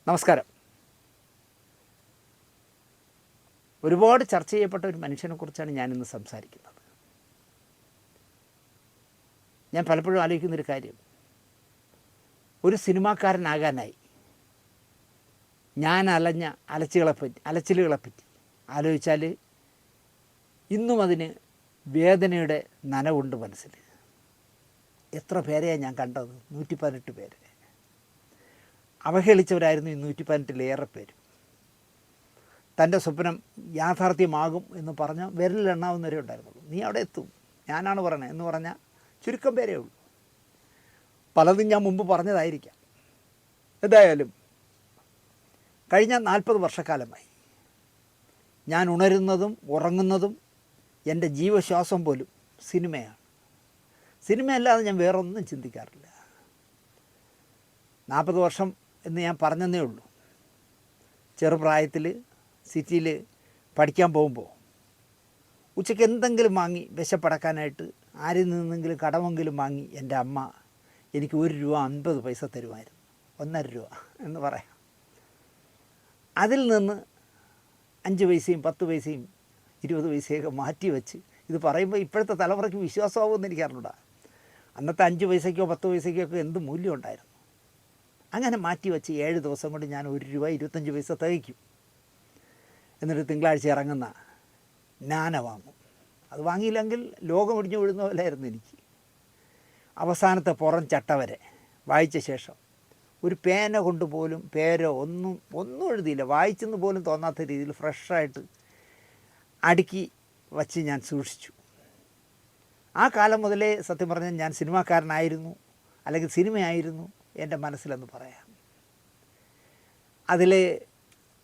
നമസ്കാരം. ഒരുപാട് ചർച്ച ചെയ്യപ്പെട്ട ഒരു മനുഷ്യനെക്കുറിച്ചാണ് ഞാനിന്ന് സംസാരിക്കുന്നത്. ഞാൻ പലപ്പോഴും ആലോചിക്കുന്നൊരു കാര്യം, ഒരു സിനിമാക്കാരനാകാനായി ഞാൻ അലഞ്ഞ അലച്ചിലുകളെപ്പറ്റി ആലോചിച്ചാൽ ഇന്നും അതിന് വേദനയുടെ നനവുണ്ട് മനസ്സിൽ. എത്ര പേരെയാണ് ഞാൻ കണ്ടത്? 118 പേരെ. അവഹേളിച്ചവരായിരുന്നു ഈ 118-ലേറെ പേരും. തൻ്റെ സ്വപ്നം യാഥാർത്ഥ്യമാകും എന്ന് പറഞ്ഞ വിരലിലെണ്ണാവുന്നവരെ ഉണ്ടായിരുന്നുള്ളൂ. നീ അവിടെ എത്തും, ഞാനാണ് പറയണത് എന്ന് പറഞ്ഞാൽ ചുരുക്കം പേരേ ഉള്ളൂ. പലതും ഞാൻ മുമ്പ് പറഞ്ഞതായിരിക്കാം. എന്തായാലും കഴിഞ്ഞ 40 വർഷക്കാലമായി ഞാൻ ഉണരുന്നതും ഉറങ്ങുന്നതും എൻ്റെ ജീവശ്വാസം പോലും സിനിമയാണ്. സിനിമയല്ലാതെ ഞാൻ വേറൊന്നും ചിന്തിക്കാറില്ല. 40 വർഷം എന്ന് ഞാൻ പറഞ്ഞതേ ഉള്ളൂ. ചെറുപ്രായത്തിൽ സിറ്റിയിൽ പഠിക്കാൻ പോകുമ്പോൾ ഉച്ചയ്ക്ക് എന്തെങ്കിലും വാങ്ങി വിശപ്പടക്കാനായിട്ട് ആരിൽ നിന്നെങ്കിലും കടമെങ്കിലും വാങ്ങി എൻ്റെ അമ്മ എനിക്ക് ₹1.50 തരുമായിരുന്നു. 1.5 രൂപ എന്ന് പറയാം. അതിൽ നിന്ന് 5 പൈസയും 10 പൈസയും 20 പൈസയൊക്കെ മാറ്റി വെച്ച്, ഇത് പറയുമ്പോൾ ഇപ്പോഴത്തെ തലമുറയ്ക്ക് വിശ്വാസമാകുമെന്ന് എനിക്കറിഞ്ഞൂടാ. അന്നത്തെ 5 പൈസയ്ക്കോ 10 പൈസയ്ക്കോ ഒക്കെ എന്ത് മൂല്യം ഉണ്ടായിരുന്നു. അങ്ങനെ മാറ്റി വെച്ച് 7 ദിവസം കൊണ്ട് ഞാൻ ₹1.25 തികയ്ക്കും. എന്നിട്ട് തിങ്കളാഴ്ച ഇറങ്ങുന്ന നാന വാങ്ങും. അത് വാങ്ങിയില്ലെങ്കിൽ ലോകം ഒടിഞ്ഞു വീഴുന്ന പോലെയായിരുന്നു എനിക്ക്. അവസാനത്തെ പുറം ചട്ട വരെ വായിച്ച ശേഷം ഒരു പേന കൊണ്ട് പോലും പേരോ ഒന്നും എഴുതിയില്ല. വായിച്ചെന്ന് പോലും തോന്നാത്ത രീതിയിൽ ഫ്രഷായിട്ട് അടുക്കി വച്ച് ഞാൻ സൂക്ഷിച്ചു. ആ കാലം മുതലേ സത്യം പറഞ്ഞാൽ ഞാൻ സിനിമാക്കാരനായിരുന്നു, അല്ലെങ്കിൽ സിനിമയായിരുന്നു എൻ്റെ മനസ്സിലെന്ന് പറയാം. അതിൽ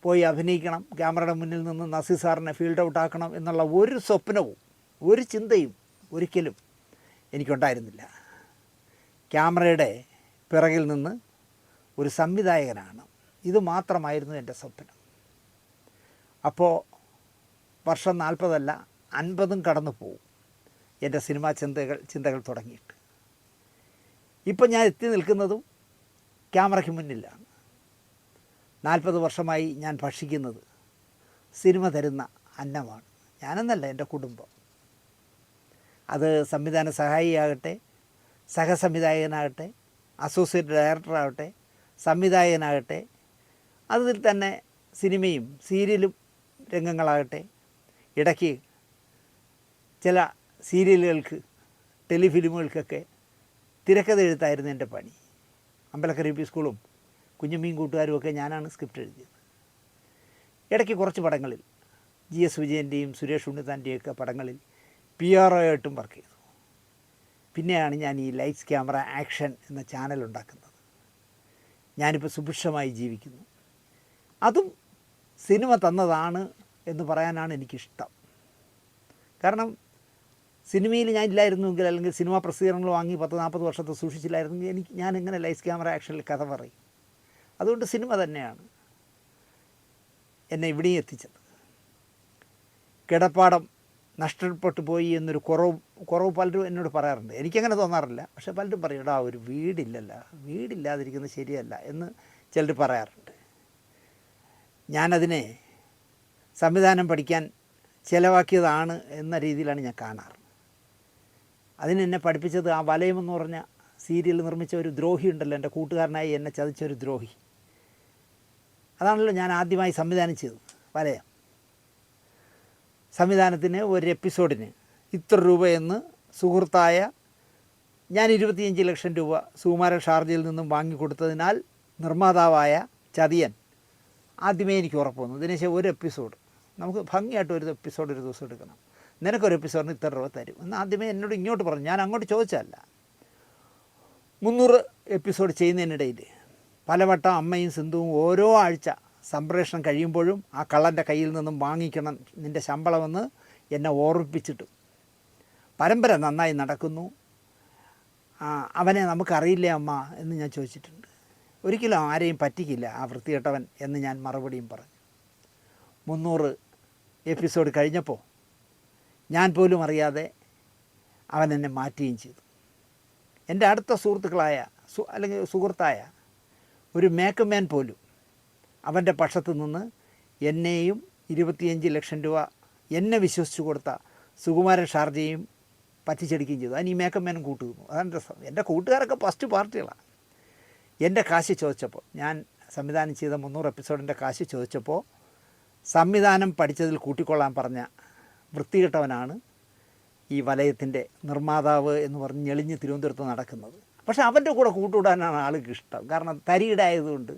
പോയി അഭിനയിക്കണം, ക്യാമറയുടെ മുന്നിൽ നിന്ന് നസീർ സാറിനെ ഫീൽഡ് ഔട്ട് ആക്കണം എന്നുള്ള ഒരു സ്വപ്നവും ഒരു ചിന്തയും ഒരിക്കലും എനിക്കുണ്ടായിരുന്നില്ല. ക്യാമറയുടെ പിറകിൽ നിന്ന് ഒരു സംവിധായകനാണ്, ഇത് മാത്രമായിരുന്നു എൻ്റെ സ്വപ്നം. അപ്പോൾ വർഷം 40 50 കടന്നു പോകും എൻ്റെ സിനിമാ ചിന്തകൾ തുടങ്ങിയിട്ട്. ഇപ്പം ഞാൻ എത്തി നിൽക്കുന്നതും ക്യാമറയ്ക്ക് മുന്നിലാണ്. 40 വർഷമായി ഞാൻ ഭക്ഷിക്കുന്നത് സിനിമ തരുന്ന അന്നമാണ്. ഞാനെന്നല്ല, എൻ്റെ കുടുംബം. അത് സംവിധാന സഹായിയാകട്ടെ, സഹസംവിധായകനാകട്ടെ, അസോസിയേറ്റ് ഡയറക്ടറാകട്ടെ, സംവിധായകനാകട്ടെ, അതിൽ തന്നെ സിനിമയും സീരിയലും രംഗങ്ങളാകട്ടെ, ഇടയ്ക്ക് ചില സീരിയലുകൾക്ക് ടെലിഫിലിമുകൾക്കൊക്കെ തിരക്കഥ എഴുത്തായിരുന്നു എൻ്റെ പണി. അമ്പലക്കര UP സ്കൂളും കുഞ്ഞുമീൻ കൂട്ടുകാരുമൊക്കെ ഞാനാണ് സ്ക്രിപ്റ്റ് എഴുതിയത്. ഇടയ്ക്ക് കുറച്ച് പടങ്ങളിൽ GS വിജയൻ്റെയും സുരേഷ് ഉണ്ണിത്താൻ്റെയൊക്കെ പടങ്ങളിൽ PRO ആയിട്ടും വർക്ക് ചെയ്തു. പിന്നെയാണ് ഞാൻ ഈ ലൈറ്റ്സ് ക്യാമറ ആക്ഷൻ എന്ന ചാനൽ ഉണ്ടാക്കുന്നത്. ഞാനിപ്പോൾ സുഭിക്ഷമായി ജീവിക്കുന്നു. അതും സിനിമ തന്നതാണ് എന്ന് പറയാനാണ് എനിക്കിഷ്ടം. കാരണം സിനിമയിൽ ഞാൻ ഇല്ലായിരുന്നുവെങ്കിൽ, അല്ലെങ്കിൽ സിനിമാ പ്രസിദ്ധീകരണങ്ങൾ വാങ്ങി 10-40 വർഷത്തെ സൂക്ഷിച്ചില്ലായിരുന്നെങ്കിൽ ഞാൻ എങ്ങനെ ലൈറ്റ്സ് ക്യാമറ ആക്ഷനിൽ കഥ പറയും? അതുകൊണ്ട് സിനിമ തന്നെയാണ് എന്നെ ഇവിടെയും എത്തിച്ചത്. കിടപ്പാടം നഷ്ടപ്പെട്ടു പോയി എന്നൊരു കുറവ് പലരും എന്നോട് പറയാറുണ്ട്. എനിക്കങ്ങനെ തോന്നാറില്ല, പക്ഷെ പലരും പറയും, എടാ ഒരു വീടില്ലാതിരിക്കുന്നത് ശരിയല്ല എന്ന് ചിലർ പറയാറുണ്ട്. ഞാനതിനെ സംവിധാനം പഠിക്കാൻ ചിലവാക്കിയതാണ് എന്ന രീതിയിലാണ് ഞാൻ കാണാറ്. അതിനെന്നെ പഠിപ്പിച്ചത് ആ വലയം എന്ന് പറഞ്ഞ സീരിയൽ നിർമ്മിച്ച ഒരു ദ്രോഹി ഉണ്ടല്ലോ, എൻ്റെ കൂട്ടുകാരനായി എന്നെ ചതിച്ച ഒരു ദ്രോഹി. അതാണല്ലോ ഞാൻ ആദ്യമായി സംവിധാനം ചെയ്തത്, വലയം. സംവിധാനത്തിന് ഒരു എപ്പിസോഡിന് ഇത്ര രൂപയെന്ന് സുഹൃത്തായ ഞാൻ 25 ലക്ഷം രൂപ സുകുമാരൻ ഷാർജയിൽ നിന്നും വാങ്ങിക്കൊടുത്തതിനാൽ നിർമ്മാതാവായ ചതിയൻ ആദ്യമേ എനിക്ക് ഉറപ്പ് വന്നു, ഇതിനുശേഷം ഒരു എപ്പിസോഡ് നമുക്ക് ഭംഗിയായിട്ട് ഒരു എപ്പിസോഡ് ഒരു ദിവസം എടുക്കണം, നിനക്കൊരു എപ്പിസോഡിന് ഇത്ര രൂപ തരും എന്ന് ആദ്യമേ എന്നോട് ഇങ്ങോട്ട് പറഞ്ഞു. ഞാൻ അങ്ങോട്ട് ചോദിച്ചതല്ല. 300 എപ്പിസോഡ് ചെയ്യുന്നതിനിടയിൽ പലവട്ടം അമ്മയും സിന്ധുവും ഓരോ ആഴ്ച സംപ്രേഷണം കഴിയുമ്പോഴും ആ കള്ളൻ്റെ കയ്യിൽ നിന്നും വാങ്ങിക്കണം നിൻ്റെ ശമ്പളമെന്ന് എന്നെ ഓർമ്മിപ്പിച്ചിട്ട്, പരമ്പര നന്നായി നടക്കുന്നു, അവനെ നമുക്കറിയില്ലേ അമ്മ എന്ന് ഞാൻ ചോദിച്ചിട്ടുണ്ട്. ഒരിക്കലും ആരെയും പറ്റിക്കില്ല ആ വൃത്തികെട്ടവൻ എന്ന് ഞാൻ മറുപടിയും പറഞ്ഞു. 300 എപ്പിസോഡ് കഴിഞ്ഞപ്പോൾ ഞാൻ പോലും അറിയാതെ അവൻ എന്നെ മാറ്റുകയും ചെയ്തു. എൻ്റെ അടുത്ത സുഹൃത്തുക്കളായ അല്ലെങ്കിൽ സുഹൃത്തായ ഒരു മേക്കപ്പ് മാൻ പോലും അവൻ്റെ പക്ഷത്ത് നിന്ന് എന്നെയും 25 ലക്ഷം രൂപ എന്നെ വിശ്വസിച്ച് കൊടുത്ത സുകുമാരൻ ഷാർജയും പറ്റിച്ചെടുക്കുകയും ചെയ്തു. അതിന് ഈ മേക്കപ്പ് മാനും കൂട്ടുന്നു. അതാണ് രസം. എൻ്റെ കൂട്ടുകാരൊക്കെ ഫസ്റ്റ് പാർട്ടികളാണ്. എൻ്റെ കാശ് ചോദിച്ചപ്പോൾ, ഞാൻ സംവിധാനം ചെയ്ത 300 എപ്പിസോഡിൻ്റെ കാശ് ചോദിച്ചപ്പോൾ സംവിധാനം പഠിച്ചതിൽ കൂട്ടിക്കൊള്ളാൻ പറഞ്ഞ വൃത്തികെട്ടവനാണ് ഈ വലയത്തിൻ്റെ നിർമ്മാതാവ് എന്ന് പറഞ്ഞ് ഞെളിഞ്ഞ് തിരുവനന്തപുരത്ത് നടക്കുന്നത്. പക്ഷേ അവൻ്റെ കൂടെ കൂട്ടുകൂടാനാണ് ആൾക്ക് ഇഷ്ടം. കാരണം തരികിടായതുകൊണ്ട്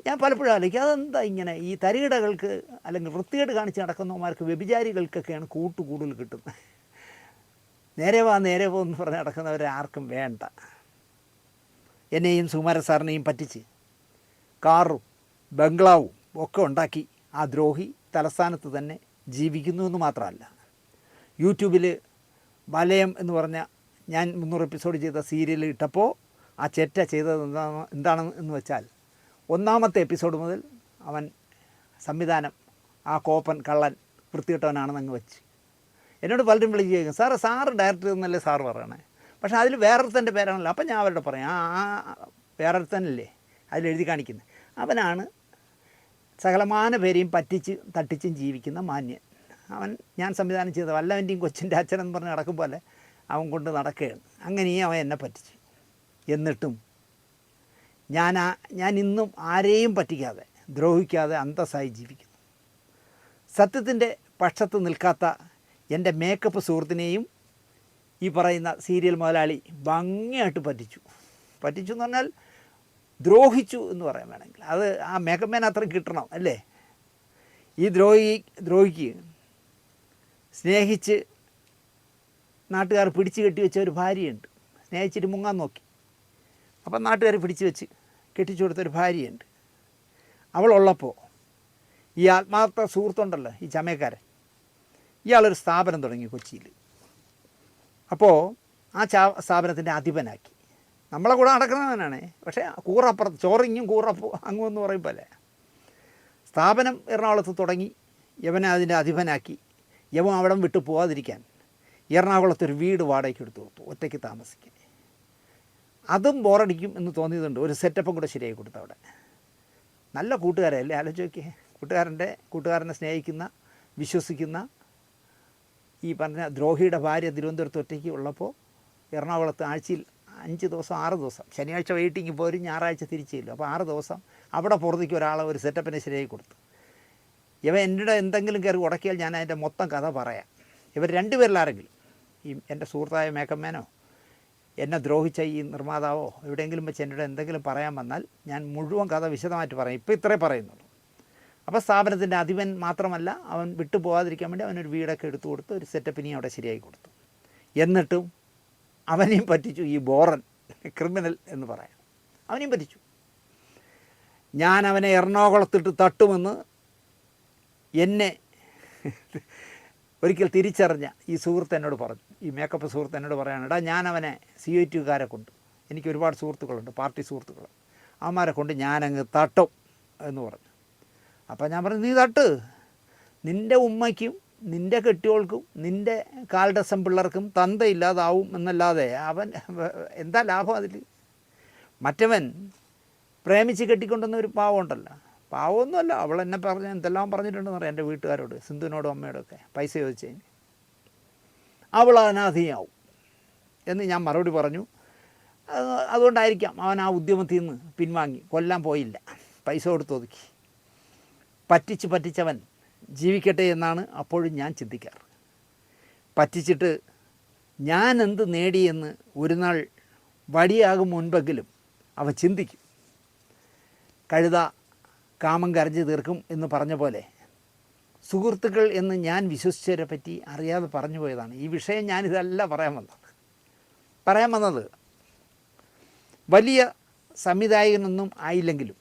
ഞാൻ പലപ്പോഴും ആലോചിക്കും, അതെന്താ ഇങ്ങനെ ഈ തരികിടകൾക്ക് അല്ലെങ്കിൽ വൃത്തികേട് കാണിച്ച് നടക്കുന്നവന്മാർക്ക്, വ്യഭിചാരികൾക്കൊക്കെയാണ് കൂടുതൽ കിട്ടുന്നത്. നേരെ വാ എന്ന് പറഞ്ഞ് നടക്കുന്നവരെ ആർക്കും വേണ്ട. എന്നെയും സുകുമാരൻ സാറിനെയും പറ്റിച്ച് കാറും ബംഗ്ലാവും ഒക്കെ ഉണ്ടാക്കി ആ ദ്രോഹി തലസ്ഥാനത്ത് തന്നെ ജീവിക്കുന്നു എന്ന് മാത്രമല്ല, യൂട്യൂബിൽ വലയം എന്ന് പറഞ്ഞ ഞാൻ 300 എപ്പിസോഡ് ചെയ്ത സീരിയൽ ഇട്ടപ്പോൾ ആ ചെറ്റ ചെയ്തത് എന്താണെന്ന് വെച്ചാൽ, 1ാമത്തെ എപ്പിസോഡ് മുതൽ അവൻ സംവിധാനം ആ കോപ്പൻ കള്ളൻ വൃത്തികെട്ടവനാണെന്ന് അങ്ങ് വെച്ച് എന്നോട് പലരും വിളിച്ച് ചോദിക്കും, സാറ് ഡയറക്ടർ എന്നല്ലേ സാറ് പറയണേ, പക്ഷേ അതിൽ വേറൊരുത്തൻ്റെ പേരാണല്ലോ. അപ്പം ഞാൻ അവരുടെ പറയാം, ആ വേറൊരുത്തനല്ലേ അതിലെഴുതി കാണിക്കുന്നത്, അവനാണ് സകലമാന പേരെയും തട്ടിച്ചും ജീവിക്കുന്ന മാന്യൻ. അവൻ ഞാൻ സംവിധാനം ചെയ്ത വല്ലവൻ്റെയും കൊച്ചിൻ്റെ അച്ഛനെന്ന് പറഞ്ഞ് നടക്കും പോലെ അവൻ കൊണ്ട് നടക്കുകയാണ്. അങ്ങനെയും അവൻ എന്നെ പറ്റിച്ചു. എന്നിട്ടും ഞാൻ ഇന്നും ആരെയും പറ്റിക്കാതെ ദ്രോഹിക്കാതെ അന്തസ്സായി ജീവിക്കുന്നു. സത്യത്തിൻ്റെ പക്ഷത്ത് നിൽക്കാത്ത എൻ്റെ മേക്കപ്പ് സുഹൃത്തിനെയും ഈ പറയുന്ന സീരിയൽ മുതലാളി ഭംഗിയായിട്ട് പറ്റിച്ചു എന്ന് പറഞ്ഞാൽ ദ്രോഹിച്ചു എന്ന് പറയാൻ വേണമെങ്കിൽ. അത് ആ മേക്കപ്പ് മാൻ അത്ര കിട്ടണം അല്ലേ. ഈ ദ്രോഹിക്ക് സ്നേഹിച്ച് നാട്ടുകാർ പിടിച്ച് കെട്ടി വെച്ച ഒരു ഭാര്യയുണ്ട്. സ്നേഹിച്ചിട്ട് മുങ്ങാൻ നോക്കി, അപ്പം നാട്ടുകാർ പിടിച്ച് വെച്ച് കെട്ടിച്ചു കൊടുത്തൊരു ഭാര്യയുണ്ട്. അവളുള്ളപ്പോൾ ഈ ആത്മാർത്ഥ സുഹൃത്തുണ്ടല്ലോ ഈ ചമയക്കാരൻ, ഇയാളൊരു സ്ഥാപനം തുടങ്ങി കൊച്ചിയിൽ. അപ്പോൾ ആ സ്ഥാപനത്തിൻ്റെ അധിപനാക്കി. നമ്മളെ കൂടെ നടക്കുന്നവനാണ്, പക്ഷേ കൂറപ്പുറത്ത് ചോറിങ്ങും അങ്ങും എന്ന് പറയും പോലെ സ്ഥാപനം എറണാകുളത്ത് തുടങ്ങി. യവനെ അതിൻ്റെ അധിപനാക്കി. യവൻ അവിടെ വിട്ടു പോകാതിരിക്കാൻ എറണാകുളത്തൊരു വീട് വാടകയ്ക്ക് എടുത്തു കൊടുത്തു, ഒറ്റയ്ക്ക് താമസിക്കാൻ. അതും ബോറടിക്കും എന്ന് തോന്നിയതുകൊണ്ട് ഒരു സെറ്റപ്പും കൂടെ ശരിയായി കൊടുത്തു അവിടെ. നല്ല കൂട്ടുകാരല്ലേ, ആലോചിച്ച് നോക്കിയേ. കൂട്ടുകാരനെ സ്നേഹിക്കുന്ന, വിശ്വസിക്കുന്ന ഈ പറഞ്ഞ ദ്രോഹിയുടെ ഭാര്യ തിരുവനന്തപുരത്ത് ഒറ്റയ്ക്ക് ഉള്ളപ്പോൾ എറണാകുളത്ത് ആഴ്ചയിൽ 5 ദിവസം 6 ദിവസം, ശനിയാഴ്ച വെയിറ്റിങ് പോരും, ഞായറാഴ്ച തിരിച്ചില്ല. അപ്പോൾ 6 ദിവസം അവിടെ പുറത്തേക്ക് ഒരാളെ ഒരു സെറ്റപ്പിനെ ശരിയായി കൊടുത്തു. ഇവ എൻ്റെ എന്തെങ്കിലും കയറി ഉടക്കിയാൽ ഞാൻ അതിൻ്റെ മൊത്തം കഥ പറയാം. ഇവർ 2 പേരിലാരെങ്കിലും, ഈ എൻ്റെ സുഹൃത്തായ മേക്കപ്പ് മാനോ എന്നെ ദ്രോഹിച്ച ഈ നിർമ്മാതാവോ എവിടെയെങ്കിലും വെച്ച് എന്നോട് എന്തെങ്കിലും പറയാൻ വന്നാൽ ഞാൻ മുഴുവൻ കഥ വിശദമായിട്ട് പറയും. ഇപ്പോൾ ഇത്രേ പറയുന്നുള്ളൂ. അപ്പോൾ സ്ഥാപനത്തിൻ്റെ അധിപൻ മാത്രമല്ല, അവൻ വിട്ടു പോകാതിരിക്കാൻ വേണ്ടി അവനൊരു വീടൊക്കെ എടുത്തു കൊടുത്ത് ഒരു സെറ്റപ്പിനെയും അവിടെ ശരിയായി കൊടുത്തു. എന്നിട്ടും അവനെയും പറ്റിച്ചു. ഈ ബോറൻ ക്രിമിനൽ എന്ന് പറയാം, അവനെയും പറ്റിച്ചു. ഞാൻ അവനെ എറണാകുളത്തിട്ട് തട്ടുമെന്ന് എന്നെ ഒരിക്കൽ തിരിച്ചറിഞ്ഞ ഈ സുഹൃത്ത് എന്നോട് പറഞ്ഞു. ഈ മേക്കപ്പ് സുഹൃത്ത് എന്നോട് പറയാണ്, എടാ ഞാൻ അവനെ CIT-കാരെ കൊണ്ട്, എനിക്ക് ഒരുപാട് സുഹൃത്തുക്കളുണ്ട്, പാർട്ടി സുഹൃത്തുക്കൾ, അവന്മാരെ കൊണ്ട് ഞാനങ്ങ് തട്ടും എന്ന് പറഞ്ഞു. അപ്പോൾ ഞാൻ പറഞ്ഞു, നീ തട്ട്, നിൻ്റെ ഉമ്മയ്ക്കും നിൻ്റെ കെട്ടിയോൾക്കും നിൻ്റെ കാൽഡസം പിള്ളേർക്കും തന്തയില്ലാതാവും എന്നല്ലാതെ അവൻ എന്താ ലാഭം അതിൽ? മറ്റവൻ പ്രേമിച്ച് കെട്ടിക്കൊണ്ടുവന്ന ഒരു പാവമുണ്ടല്ലോ, പാവമൊന്നുമല്ല, അവൾ എന്നെ പറഞ്ഞ് എന്തെല്ലാം പറഞ്ഞിട്ടുണ്ടെന്ന് പറയാം എൻ്റെ വീട്ടുകാരോട്, സിന്ധുവിനോടും അമ്മയോടൊക്കെ പൈസ ചോദിച്ചതിന്. അവൾ അനാഥയാവും എന്ന് ഞാൻ മറുപടി പറഞ്ഞു. അതുകൊണ്ടായിരിക്കാം അവൻ ആ ഉദ്യമത്തിൽ നിന്ന് പിൻവാങ്ങി, കൊല്ലാൻ പോയില്ല, പൈസ കൊടുത്ത് ഒതുക്കി. പറ്റിച്ചവൻ ജീവിക്കട്ടെ എന്നാണ് അപ്പോഴും ഞാൻ ചിന്തിക്കാറ്. പറ്റിച്ചിട്ട് ഞാൻ എന്ത് നേടിയെന്ന് ഒരു നാൾ വടിയാകും മുൻപെങ്കിലും അവ ചിന്തിക്കും. കഴുത കാമം കരഞ്ഞു തീർക്കും എന്ന് പറഞ്ഞ പോലെ സുഹൃത്തുക്കൾ എന്ന് ഞാൻ വിശ്വസിച്ചവരെ പറ്റി അറിയാതെ പറഞ്ഞു പോയതാണ്. ഈ വിഷയം ഞാനിതല്ല പറയാൻ വന്നത് വലിയ സംവിധായകനൊന്നും ആയില്ലെങ്കിലും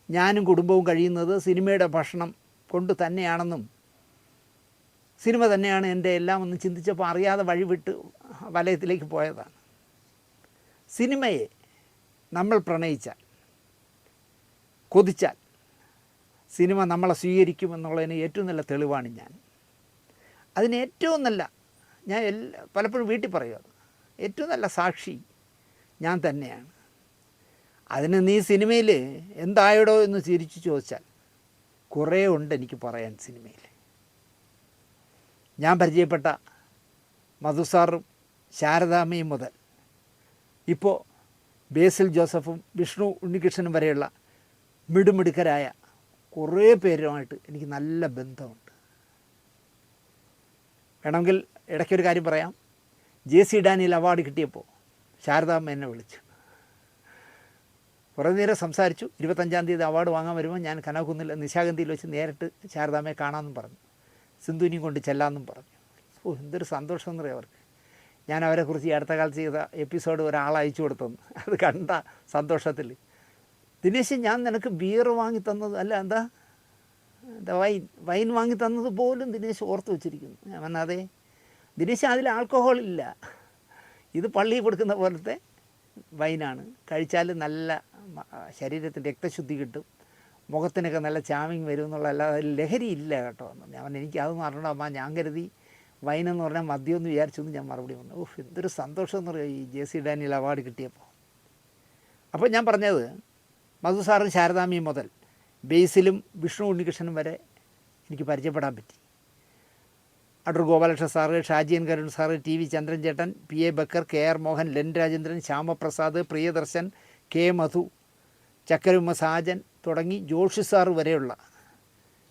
ഞാനും കുടുംബവും കഴിയുന്നത് സിനിമയുടെ ഭക്ഷണം കൊണ്ട് തന്നെയാണെന്നും സിനിമ തന്നെയാണ് എൻ്റെ എല്ലാം എന്ന് ചിന്തിച്ചപ്പോൾ അറിയാതെ വഴിവിട്ട് വലയത്തിലേക്ക് പോയതാണ്. സിനിമയെ നമ്മൾ പ്രണയിച്ചാൽ, കൊതിച്ചാൽ സിനിമ നമ്മളെ സ്വീകരിക്കുമെന്നുള്ളതിന് ഏറ്റവും നല്ല തെളിവാണ് ഞാൻ. അതിന് ഏറ്റവും നല്ല, ഞാൻ പലപ്പോഴും വീട്ടിൽ പറയുക, ഏറ്റവും നല്ല സാക്ഷി ഞാൻ തന്നെയാണ്. അതിന് നീ സിനിമയിൽ എന്തായടോ എന്ന് തിരിച്ചു ചോദിച്ചാൽ കുറേ ഉണ്ട് എനിക്ക് പറയാൻ സിനിമയിൽ. ഞാൻ പരിചയപ്പെട്ട മധുസാറും ശാരദാമ്മയും മുതൽ ഇപ്പോൾ ബേസിൽ ജോസഫും വിഷ്ണു ഉണ്ണികൃഷ്ണനും വരെയുള്ള മിടുമിടുക്കരായ കുറേ പേരുമായിട്ട് എനിക്ക് നല്ല ബന്ധമുണ്ട്. വേണമെങ്കിൽ ഇടയ്ക്കൊരു കാര്യം പറയാം. JC ഡാനിയൽ അവാർഡ് കിട്ടിയപ്പോൾ ശാരദാമ്മ എന്നെ വിളിച്ചു. കുറേ നേരം സംസാരിച്ചു. 25-ാം തീയതി അവാർഡ് വാങ്ങാൻ വരുമ്പോൾ ഞാൻ കനകക്കുന്നിൽ നിശാഗന്ധിയിൽ വെച്ച് നേരിട്ട് ശാരദാമ്മയെ കാണാമെന്നും പറഞ്ഞു. സിന്ധുവിനെയും കൊണ്ട് ചെല്ലാമെന്നും പറഞ്ഞു. എന്തൊരു സന്തോഷം എന്ന് പറയാം അവർക്ക്. ഞാൻ അവരെക്കുറിച്ച് ഈ അടുത്ത കാലത്ത് ചെയ്ത എപ്പിസോഡ് ഒരാൾ അയച്ചു കൊടുത്തെന്ന്. അത് കണ്ട സന്തോഷത്തിൽ, ദിനേശ് ഞാൻ നിനക്ക് ബിയർ വാങ്ങി തന്നത് അല്ല എന്താ വൈൻ വാങ്ങി തന്നത് പോലും ദിനേശ് ഓർത്ത് വെച്ചിരിക്കുന്നു. ഞാൻ പറഞ്ഞാൽ ദിനേശ് അതിൽ ആൽക്കഹോളില്ല, ഇത് പള്ളിയിൽ കൊടുക്കുന്ന പോലത്തെ വൈനാണ്. കഴിച്ചാൽ നല്ല ശരീരത്തിന് രക്തശുദ്ധി കിട്ടും, മുഖത്തിനൊക്കെ നല്ല ചാമിങ് വരും എന്നുള്ള, അല്ലാതെ ലഹരി ഇല്ല കേട്ടോ. ഞാൻ എനിക്ക് അതൊന്നും അറിയണം അമ്മ, ഞാൻ കരുതി വൈനെന്ന് പറഞ്ഞാൽ മദ്യം എന്ന് വിചാരിച്ചെന്ന് ഞാൻ മറുപടി പറഞ്ഞു. എന്തൊരു സന്തോഷം എന്ന് പറയുക ഈ JC ഡാനിയൽ അവാർഡ് കിട്ടിയപ്പോൾ. അപ്പോൾ ഞാൻ പറഞ്ഞത് മധുസാറും ശാരദാമ്മയും മുതൽ ബേസിലും വിഷ്ണു ഉണ്ണികൃഷ്ണനും വരെ എനിക്ക് പരിചയപ്പെടാൻ പറ്റി. Adoor Gopalakrishna sir, Shaji Karun sir, TV ചന്ദ്രൻ ചേട്ടൻ, PA Backer, KR Mohan, Len Rajendran, Shyamaprasad, Priyadarshan, K മധു, ചക്കരുമ്മ സാജൻ തുടങ്ങി ജോഷി സാറ് വരെയുള്ള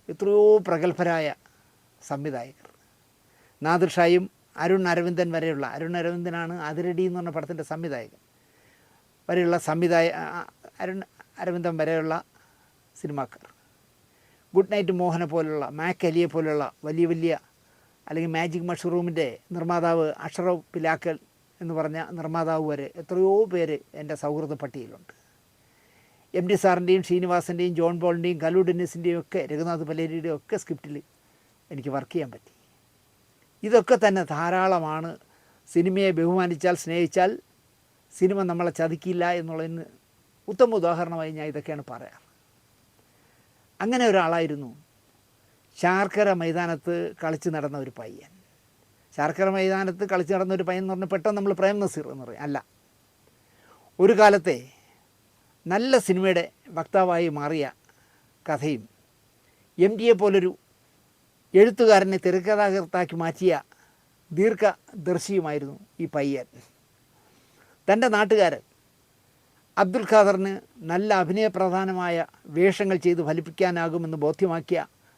എത്രയോ പ്രഗത്ഭരായ സംവിധായകർ, നാദിർ ഷായും അരുൺ അരവിന്ദൻ വരെയുള്ള, അരുൺ അരവിന്ദനാണ് അതിരടി എന്ന് പറഞ്ഞ പടത്തിൻ്റെ സംവിധായകൻ, വരെയുള്ള അരുൺ അരവിന്ദൻ വരെയുള്ള സിനിമാക്കാർ, ഗുഡ് നൈറ്റ് മോഹനെ പോലുള്ള, മാക് അലിയെ പോലുള്ള വലിയ വലിയ, അല്ലെങ്കിൽ മാജിക് മഷ്റൂമിൻ്റെ നിർമ്മാതാവ് അഷ്റഫ് പിലാക്കൽ എന്ന് പറഞ്ഞ നിർമ്മാതാവ് വരെ എത്രയോ പേര് എൻ്റെ സൗഹൃദ പട്ടികയിലുണ്ട്. MD സാറിൻ്റെയും ശ്രീനിവാസൻ്റെയും ജോൺ പോളിൻ്റെയും കലു ഡെന്നിസിൻ്റെയും ഒക്കെ, രഘുനാഥ് പലേരിയുടെയും ഒക്കെ സ്ക്രിപ്റ്റിൽ എനിക്ക് വർക്ക് ചെയ്യാൻ പറ്റി. ഇതൊക്കെ തന്നെ ധാരാളമാണ്. സിനിമയെ ബഹുമാനിച്ചാൽ, സ്നേഹിച്ചാൽ സിനിമ നമ്മളെ ചതിക്കില്ല എന്നുള്ളതിന് ഉത്തമ ഉദാഹരണമായി ഞാൻ ഇതൊക്കെയാണ് പറയാറ്. അങ്ങനെ ഒരാളായിരുന്നു ശാർക്കര മൈതാനത്ത് കളിച്ച് നടന്ന ഒരു പയ്യൻ. ശാർക്കര മൈതാനത്ത് കളിച്ച് നടന്ന ഒരു പയ്യൻ എന്ന് പറഞ്ഞാൽ പെട്ടെന്ന് നമ്മൾ പ്രേം നസീർ എന്ന് പറയും, അല്ല. ഒരു കാലത്തെ നല്ല സിനിമയുടെ വക്താവായി മാറിയ കഥയും MD പോലൊരു എഴുത്തുകാരനെ തിരക്കഥാകൃത്താക്കി മാറ്റിയ ദീർഘദർശിയുമായിരുന്നു ഈ പയ്യൻ. തൻ്റെ നാട്ടുകാരൻ അബ്ദുൽ ഖാദറിന് നല്ല അഭിനയപ്രധാനമായ വേഷങ്ങൾ ചെയ്ത് ഫലിപ്പിക്കാനാകുമെന്ന്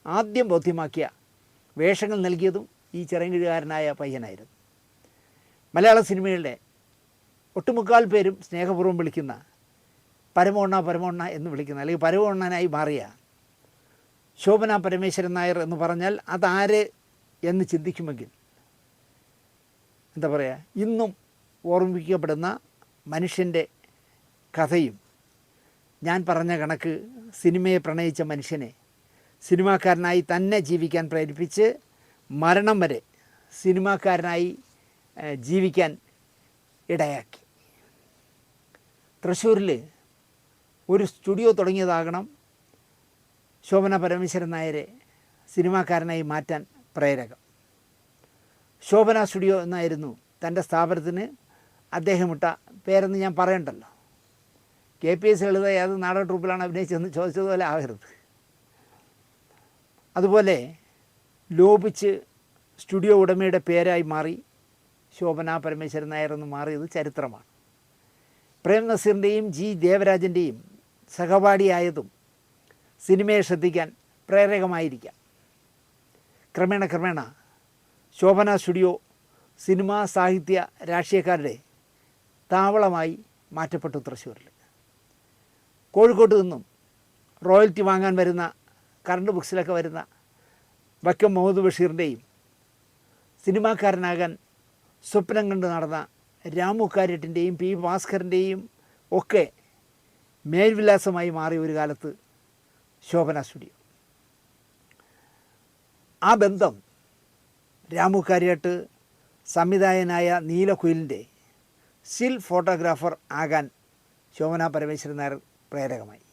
ആദ്യം ബോധ്യമാക്കിയ വേഷങ്ങൾ നൽകിയതും ഈ ചെറിയങ്കിഴുകാരനായ പയ്യനായിരുന്നു. മലയാള സിനിമയുടെ ഒട്ടുമുക്കാൽ പേരും സ്നേഹപൂർവ്വം വിളിക്കുന്ന പരമോണ്ണ എന്ന് വിളിക്കുന്ന, അല്ലെങ്കിൽ പരമോണ്ണനായി മാറിയ ശോഭന പരമേശ്വരൻ നായർ എന്ന് പറഞ്ഞാൽ അതാര് എന്ന് ചിന്തിക്കുമെങ്കിൽ എന്താ പറയുക, ഇന്നും ഓർമ്മിക്കപ്പെടുന്ന മനുഷ്യൻ്റെ കഥയും ഞാൻ പറഞ്ഞ കണക്ക് സിനിമയെ പ്രണയിച്ച മനുഷ്യനെ സിനിമാക്കാരനായി തന്നെ ജീവിക്കാൻ പ്രേരിപ്പിച്ച് മരണം വരെ സിനിമാക്കാരനായി ജീവിക്കാൻ ഇടയാക്കി. തൃശ്ശൂരിൽ ഒരു സ്റ്റുഡിയോ തുടങ്ങിയതാകണം ശോഭന പരമേശ്വരൻ നായരെ സിനിമാക്കാരനായി മാറ്റാൻ പ്രേരകം. ശോഭന സ്റ്റുഡിയോ എന്നായിരുന്നു തൻ്റെ സ്ഥാപനത്തിന് അദ്ദേഹം ഇട്ട പേരെന്ന് ഞാൻ പറയണ്ടല്ലോ. KPS ലളിത ഏത് നാടക ട്രൂപ്പിലാണ് അഭിനയിച്ചതെന്ന് ചോദിച്ചതുപോലെ ആകരുത്. അതുപോലെ ലോപിച്ച് സ്റ്റുഡിയോ ഉടമയുടെ പേരായി മാറി ശോഭന പരമേശ്വരൻ നായർ എന്ന് മാറിയത് ചരിത്രമാണ്. പ്രേം നസീറിൻ്റെയും G ദേവരാജൻ്റെയും സഹപാഠിയായതും സിനിമയെ ശ്രദ്ധിക്കാൻ പ്രേരകമായിരിക്കാം. ക്രമേണ ശോഭന സ്റ്റുഡിയോ സിനിമാ, സാഹിത്യ, രാഷ്ട്രീയക്കാരുടെ താവളമായി മാറ്റപ്പെട്ടു. തൃശ്ശൂരിൽ കോഴിക്കോട്ട് നിന്നും റോയൽറ്റി വാങ്ങാൻ വരുന്ന, കറണ്ട് ബുക്സിലൊക്കെ വരുന്ന വക്കം മുഹമ്മദ് ബഷീറിൻ്റെയും സിനിമാക്കാരനാകാൻ സ്വപ്നം കണ്ട് നടന്ന രാമു കാര്യട്ടിൻ്റെയും P ഭാസ്കറിൻ്റെയും ഒക്കെ മേൽവിലാസമായി മാറിയ ഒരു കാലത്ത് ശോഭന സ്റ്റുഡിയോ. ആ ബന്ധം രാമു കാര്യട്ട് സംവിധായകനായ നീലക്കുയിലിൻ്റെ സ്റ്റിൽ ഫോട്ടോഗ്രാഫർ ആകാൻ ശോഭന പരമേശ്വരൻ നായർ പ്രേരകമായി.